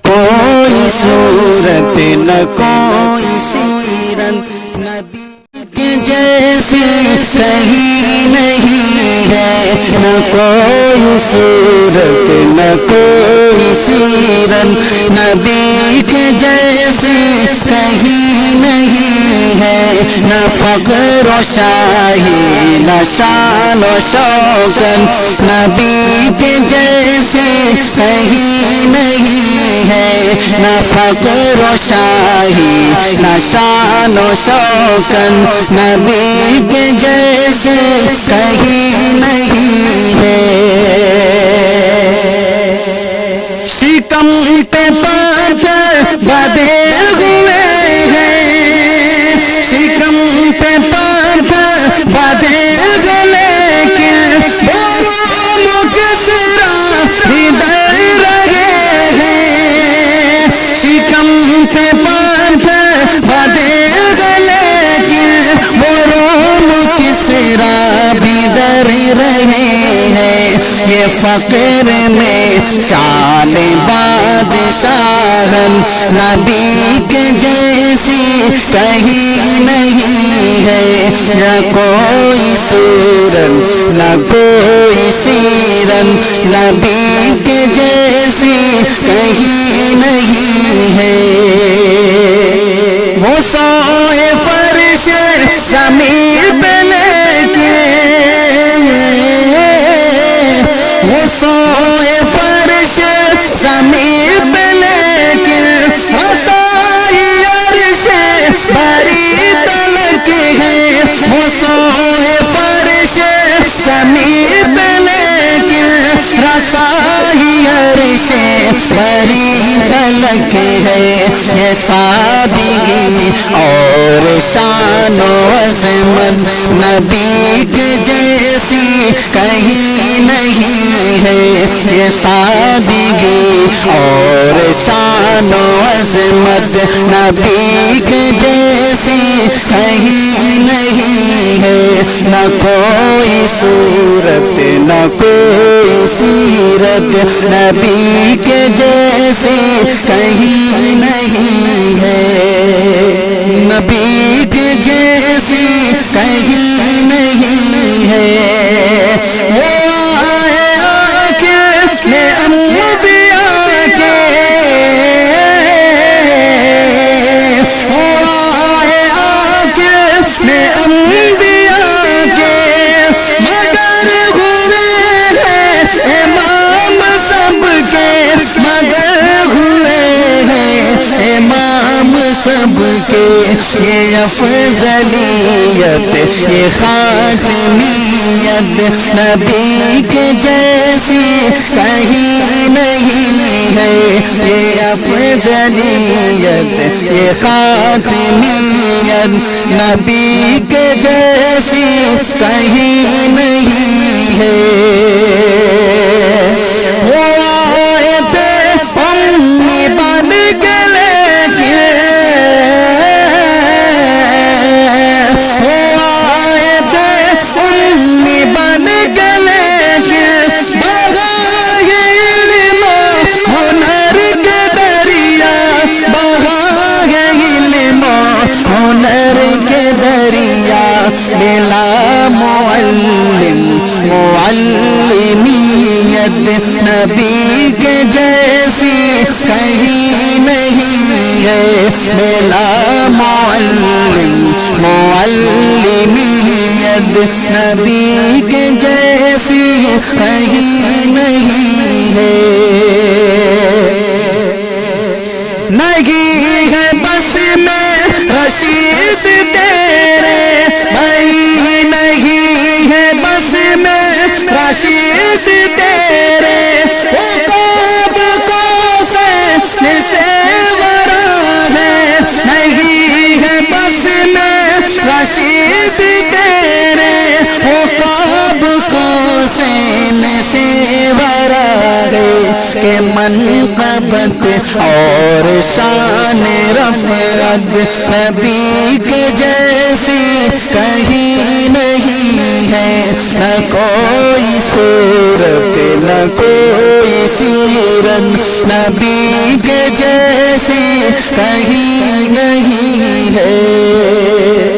کوئی صورت نہ کوئی سیرت نبی کے جیسی کہیں نہیں ہے، نہ کوئی صورت نہ کوئی سیرت نبی کے جیسی کہیں نہیں ہے، نہ فقر و شاہی نہ شان و شوکت نبی کے جیسی کہیں نہیں ہے، نہ فقر و شاہی نہ شان و شوکت نبی کے جیسی کہیں نہیں ہے۔ شکم پہ پاتھر بدے ہوئے ہیں، شکم پہ پاتھر بدے لیکن بروم کسرا ہی ڈر رہے ہیں، شکم پہ پاتھر بدے لیکن بروم کسرا بھی ڈر رہے ہیں، یہ فقر میں شان بادشاہن نبی کے جیسی کہیں نہیں ہے، نہ کوئی صورت نہ کوئی سیرت نبی کے جیسی کہیں نہیں ہے۔ وہ سوئے فرش زمین پہ لیکن، وہ سوئے فرش زمین پہ لیکن رسائی عرش بری تلک ہے، وہ سوئے فرش زمین پہ لیکن رسائی عرش بری تلک ہے، یہ سادگی اور شان و عظمت نبی کے جیسی کہیں نہیں ہے، یہ سادگی اور شان و عظمت نبی کے جیسی کہیں نہیں ہے، نہ کوئی صورت نہ کوئی سیرت نبی کے جیسی کہیں نہیں ہے، نبی کے جیسی کہیں نہیں ہے۔ وہ آئے آخر میں انبیاء کے، وہ آئے آخر میں انبیاء کے، مگر ہوئے ہیں امام سب کے، مگر ہوئے ہیں امام سب کے، یہ افضلیت یہ خاتمیت نبی کے جیسی کہیں نہیں ہے، یہ افضلیت یہ خاتمیت نبی کے جیسی کہیں نہیں ہے۔ وہ آئے تھے امی بن کے لیکن، وہ آئے تھے امی بن کے لیکن بہائے علم و ہنر کے دریا، بہائے علم و ہنر کے دریا، بلا معلم معلمیت نبی کے جیسی کہیں نہیں ہے، بلا معلم معلمیت نبی کے جیسی کہیں نہیں ہے۔ نہیں ہے بس میں رشید تیرے بھائی، نہیں ہے بس میں رشید تیرے، عقاب قوسین سے ورا ہے، نہیں ہے بس میں رشید تیرے، عقاب قوسین سے ورا ہے، کہ منقبت اور شان رفعت نبی کے جیسی کہیں نہیں ہے، نہ کوئی صورت نہ کوئی سیرت صورت نبی کے جیسی کہیں